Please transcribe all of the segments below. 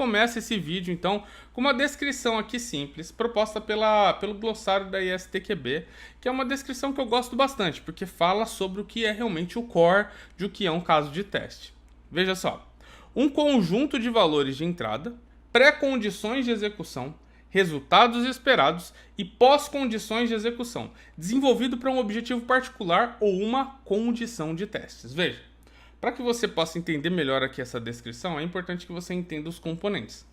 começa esse vídeo, então, com uma descrição aqui simples, proposta pelo glossário da ISTQB, que é uma descrição que eu gosto bastante, porque fala sobre o que é realmente o core de o que é um caso de teste. Veja só, um conjunto de valores de entrada, pré-condições de execução, resultados esperados e pós-condições de execução, desenvolvido para um objetivo particular ou uma condição de testes. Veja, para que você possa entender melhor aqui essa descrição, é importante que você entenda os componentes.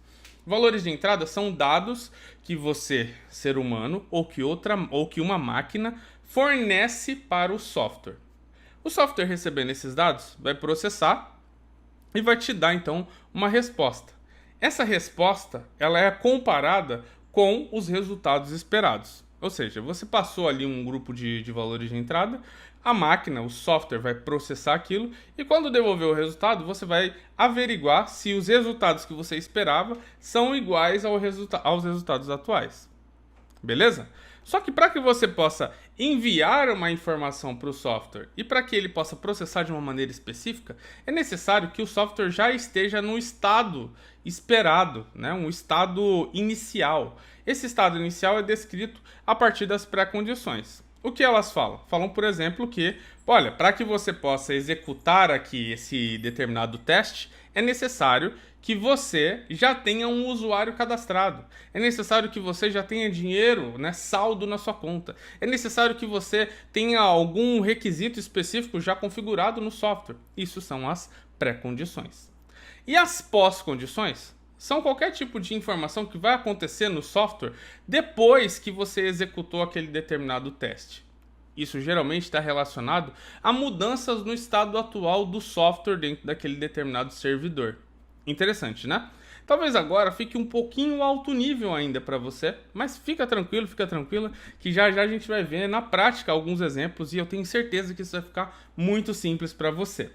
Valores de entrada são dados que você, ser humano, ou que uma máquina fornece para o software. O software, recebendo esses dados, vai processar e vai te dar então uma resposta. Essa resposta ela é comparada com os resultados esperados. Ou seja, você passou ali um grupo de valores de entrada, a máquina, o software, vai processar aquilo e quando devolver o resultado, você vai averiguar se os resultados que você esperava são iguais aos resultados atuais. Beleza? Só que para que você possa enviar uma informação para o software e para que ele possa processar de uma maneira específica, é necessário que o software já esteja no estado esperado, né? Um estado inicial. Esse estado inicial é descrito a partir das pré-condições. O que elas falam? Falam, por exemplo, que, olha, para que você possa executar aqui esse determinado teste, é necessário que você já tenha um usuário cadastrado. É necessário que você já tenha dinheiro, né, saldo na sua conta. É necessário que você tenha algum requisito específico já configurado no software. Isso são as pré-condições. E as pós-condições? São qualquer tipo de informação que vai acontecer no software depois que você executou aquele determinado teste. Isso geralmente está relacionado a mudanças no estado atual do software dentro daquele determinado servidor. Interessante, né? Talvez agora fique um pouquinho alto nível ainda para você, mas fica tranquila, que já já a gente vai ver na prática alguns exemplos e eu tenho certeza que isso vai ficar muito simples para você.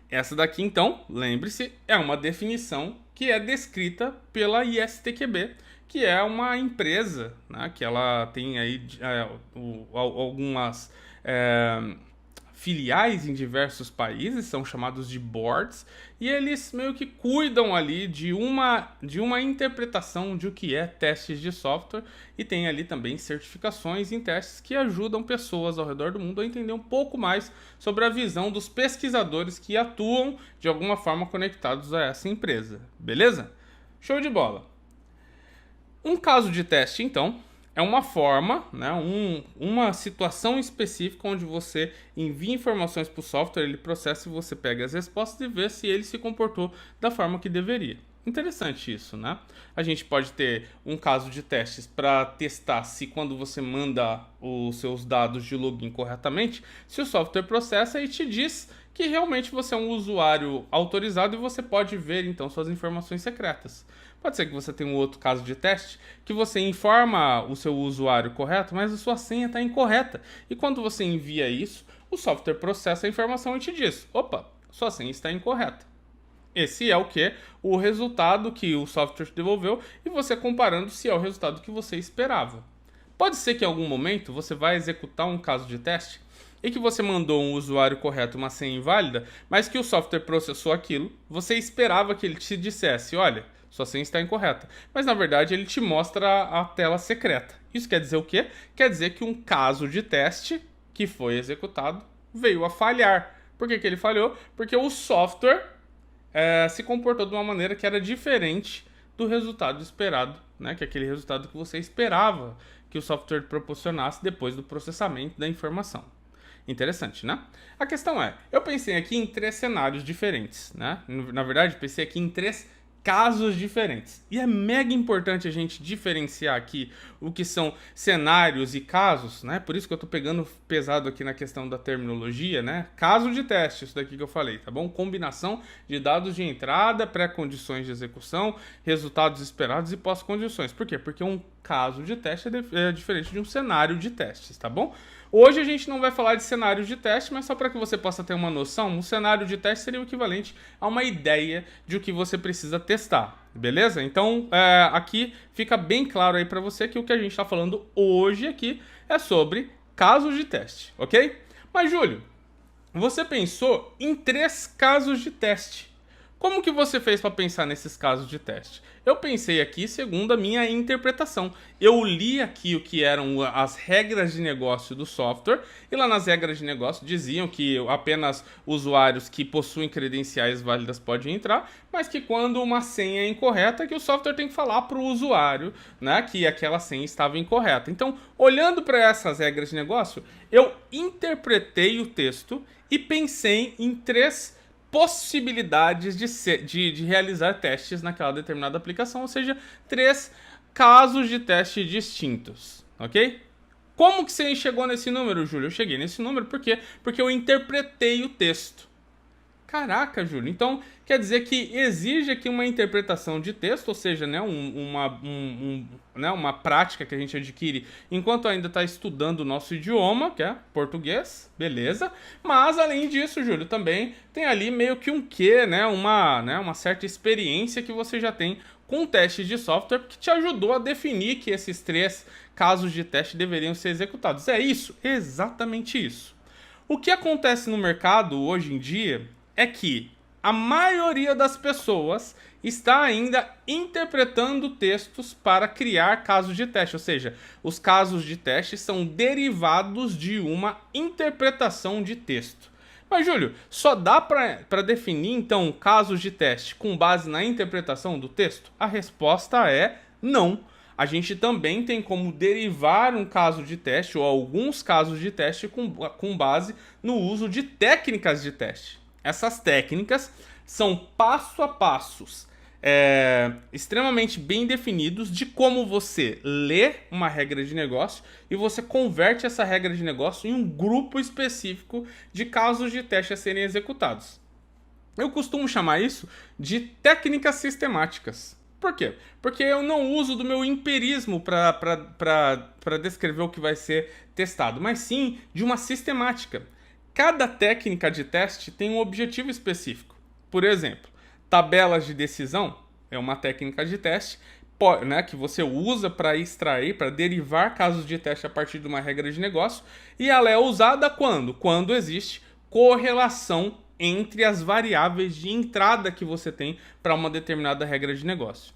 Essa daqui, então, lembre-se, é uma definição que é descrita pela ISTQB, que é uma empresa, né, que ela tem aí algumas filiais em diversos países, são chamados de boards, e eles meio que cuidam ali de uma interpretação de o que é testes de software, e tem ali também certificações em testes que ajudam pessoas ao redor do mundo a entender um pouco mais sobre a visão dos pesquisadores que atuam de alguma forma conectados a essa empresa, beleza? Show de bola! Um caso de teste, então, é uma forma, né, uma situação específica onde você envia informações para o software, ele processa e você pega as respostas e vê se ele se comportou da forma que deveria. Interessante isso, né? A gente pode ter um caso de testes para testar se quando você manda os seus dados de login corretamente, se o software processa e te diz que realmente você é um usuário autorizado e você pode ver então suas informações secretas. Pode ser que você tenha um outro caso de teste que você informa o seu usuário correto, mas a sua senha está incorreta. E quando você envia isso, o software processa a informação e te diz: opa, sua senha está incorreta. Esse é o que? O resultado que o software te devolveu e você comparando se é o resultado que você esperava. Pode ser que em algum momento você vai executar um caso de teste e que você mandou um usuário correto uma senha inválida, mas que o software processou aquilo, você esperava que ele te dissesse: olha, sua senha está incorreta. Mas na verdade ele te mostra a tela secreta. Isso quer dizer o quê? Quer dizer que um caso de teste que foi executado veio a falhar. Por que ele falhou? Porque o software se comportou de uma maneira que era diferente do resultado esperado, né? Que é aquele resultado que você esperava que o software proporcionasse depois do processamento da informação. Interessante, né? A questão é, eu pensei aqui em 3 cenários diferentes, né? Na verdade, pensei aqui em 3 casos diferentes. E é mega importante a gente diferenciar aqui o que são cenários e casos, né? Por isso que eu tô pegando pesado aqui na questão da terminologia, né? Caso de teste, isso daqui que eu falei, tá bom? Combinação de dados de entrada, pré-condições de execução, resultados esperados e pós-condições. Por quê? Porque um caso de teste é diferente de um cenário de testes, tá bom? Hoje a gente não vai falar de cenário de teste, mas só para que você possa ter uma noção, um cenário de teste seria o equivalente a uma ideia de o que você precisa testar, beleza? Então, aqui fica bem claro aí para você que o que a gente está falando hoje aqui é sobre casos de teste, ok? Mas, Júlio, você pensou em 3 casos de teste. Como que você fez para pensar nesses casos de teste? Eu pensei aqui segundo a minha interpretação. Eu li aqui o que eram as regras de negócio do software, e lá nas regras de negócio diziam que apenas usuários que possuem credenciais válidas podem entrar, mas que quando uma senha é incorreta, que o software tem que falar para o usuário, né, que aquela senha estava incorreta. Então, olhando para essas regras de negócio, eu interpretei o texto e pensei em 3 possibilidades de realizar testes naquela determinada aplicação, ou seja, 3 casos de teste distintos, ok? Como que você chegou nesse número, Júlio? Eu cheguei nesse número por quê? Porque eu interpretei o texto. Caraca, Júlio, então quer dizer que exige aqui uma interpretação de texto, ou seja, né, uma prática que a gente adquire enquanto ainda está estudando o nosso idioma, que é português, beleza? Mas além disso, Júlio, também tem ali meio que um quê, né, uma certa experiência que você já tem com testes de software que te ajudou a definir que esses 3 casos de teste deveriam ser executados. É isso? Exatamente isso. O que acontece no mercado hoje em dia é que a maioria das pessoas está ainda interpretando textos para criar casos de teste, ou seja, os casos de teste são derivados de uma interpretação de texto. Mas, Júlio, só dá para definir, então, casos de teste com base na interpretação do texto? A resposta é não. A gente também tem como derivar um caso de teste ou alguns casos de teste com base no uso de técnicas de teste. Essas técnicas são passo a passos extremamente bem definidos de como você lê uma regra de negócio e você converte essa regra de negócio em um grupo específico de casos de teste a serem executados. Eu costumo chamar isso de técnicas sistemáticas. Por quê? Porque eu não uso do meu empirismo para descrever o que vai ser testado, mas sim de uma sistemática. Cada técnica de teste tem um objetivo específico. Por exemplo, tabelas de decisão é uma técnica de teste, né, que você usa para extrair, para derivar casos de teste a partir de uma regra de negócio, e ela é usada quando? Quando existe correlação entre as variáveis de entrada que você tem para uma determinada regra de negócio.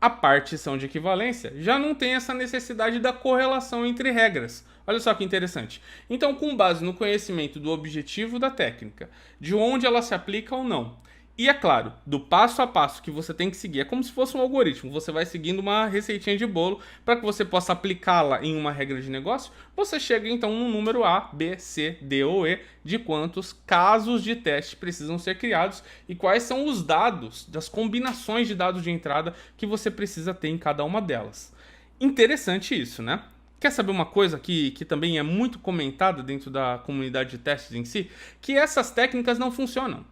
A partição de equivalência já não tem essa necessidade da correlação entre regras. Olha só que interessante. Então, com base no conhecimento do objetivo da técnica, de onde ela se aplica ou não, e, é claro, do passo a passo que você tem que seguir, é como se fosse um algoritmo, você vai seguindo uma receitinha de bolo para que você possa aplicá-la em uma regra de negócio, você chega então no número A, B, C, D ou E de quantos casos de teste precisam ser criados e quais são os dados, das combinações de dados de entrada que você precisa ter em cada uma delas. Interessante isso, né? Quer saber uma coisa que também é muito comentada dentro da comunidade de testes em si? Que essas técnicas não funcionam.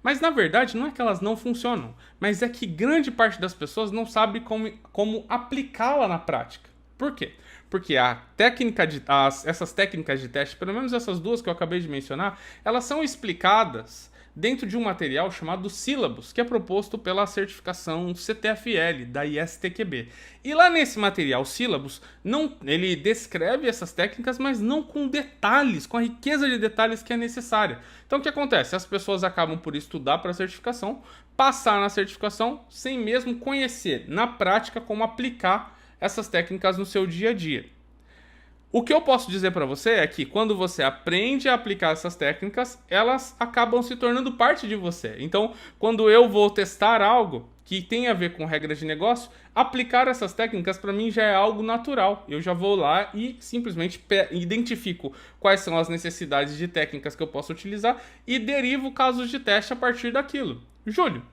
Mas na verdade não é que elas não funcionam, mas é que grande parte das pessoas não sabe como aplicá-la na prática. Por quê? Porque essas técnicas de teste, pelo menos essas 2 que eu acabei de mencionar, elas são explicadas dentro de um material chamado Syllabus, que é proposto pela certificação CTFL, da ISTQB. E lá nesse material Syllabus, ele descreve essas técnicas, mas não com detalhes, com a riqueza de detalhes que é necessária. Então o que acontece? As pessoas acabam por estudar para a certificação, passar na certificação, sem mesmo conhecer na prática como aplicar essas técnicas no seu dia a dia. O que eu posso dizer para você é que quando você aprende a aplicar essas técnicas, elas acabam se tornando parte de você. Então, quando eu vou testar algo que tem a ver com regras de negócio, aplicar essas técnicas para mim já é algo natural. Eu já vou lá e simplesmente identifico quais são as necessidades de técnicas que eu posso utilizar e derivo casos de teste a partir daquilo. Júlio,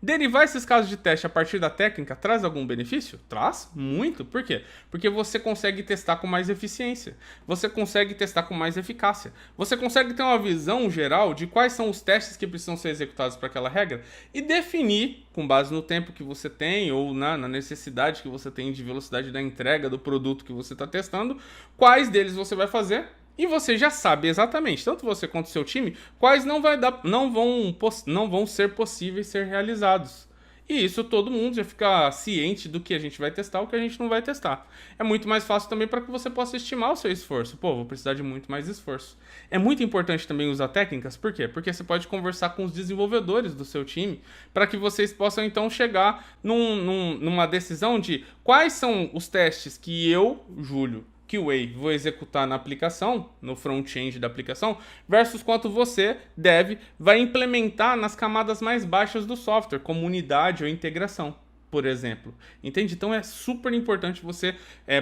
derivar esses casos de teste a partir da técnica traz algum benefício? Traz muito. Por quê? Porque você consegue testar com mais eficiência. Você consegue testar com mais eficácia. Você consegue ter uma visão geral de quais são os testes que precisam ser executados para aquela regra e definir, com base no tempo que você tem ou na necessidade que você tem de velocidade da entrega do produto que você está testando, quais deles você vai fazer. E você já sabe exatamente, tanto você quanto o seu time, quais não vão ser possíveis ser realizados. E isso todo mundo já fica ciente do que a gente vai testar, o que a gente não vai testar. É muito mais fácil também para que você possa estimar o seu esforço. Pô, vou precisar de muito mais esforço. É muito importante também usar técnicas, por quê? Porque você pode conversar com os desenvolvedores do seu time para que vocês possam então chegar numa decisão de quais são os testes que eu, Júlio, QA, vou executar na aplicação, no front-end da aplicação, versus quanto você, dev, vai implementar nas camadas mais baixas do software, como unidade ou integração, por exemplo. Entende? Então é super importante você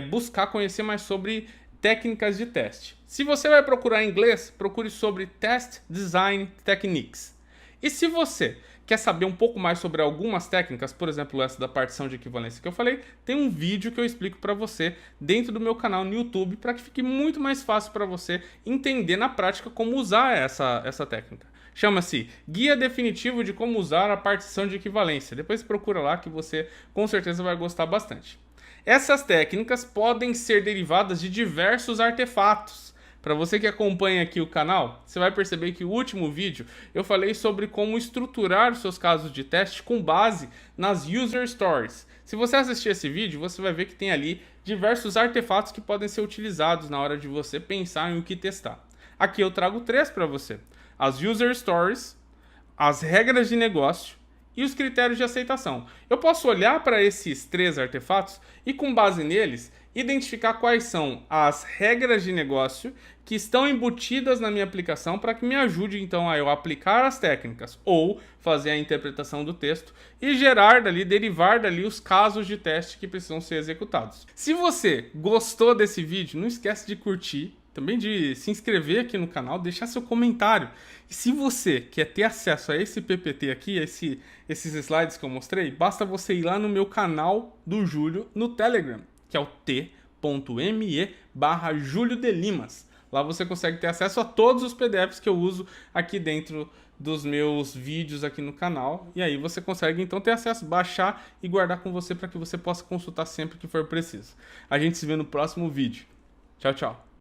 buscar conhecer mais sobre técnicas de teste. Se você vai procurar em inglês, procure sobre Test Design Techniques. E se você quer saber um pouco mais sobre algumas técnicas, por exemplo, essa da partição de equivalência que eu falei, tem um vídeo que eu explico para você dentro do meu canal no YouTube para que fique muito mais fácil para você entender na prática como usar essa técnica. Chama-se Guia Definitivo de Como Usar a Partição de Equivalência. Depois procura lá que você com certeza vai gostar bastante. Essas técnicas podem ser derivadas de diversos artefatos. Para você que acompanha aqui o canal, você vai perceber que o último vídeo eu falei sobre como estruturar os seus casos de teste com base nas User Stories. Se você assistir esse vídeo, você vai ver que tem ali diversos artefatos que podem ser utilizados na hora de você pensar em o que testar. Aqui eu trago 3 para você: as User Stories, as regras de negócio e os critérios de aceitação. Eu posso olhar para esses 3 artefatos e, com base neles, identificar quais são as regras de negócio que estão embutidas na minha aplicação para que me ajude então a eu aplicar as técnicas ou fazer a interpretação do texto e derivar dali os casos de teste que precisam ser executados. Se você gostou desse vídeo, não esquece de curtir, também de se inscrever aqui no canal, deixar seu comentário. E se você quer ter acesso a esse PPT aqui, esses slides que eu mostrei, basta você ir lá no meu canal do Júlio no Telegram, que é o t.me/JúlioDelimas. Lá você consegue ter acesso a todos os PDFs que eu uso aqui dentro dos meus vídeos aqui no canal. E aí você consegue então ter acesso, baixar e guardar com você para que você possa consultar sempre que for preciso. A gente se vê no próximo vídeo. Tchau, tchau.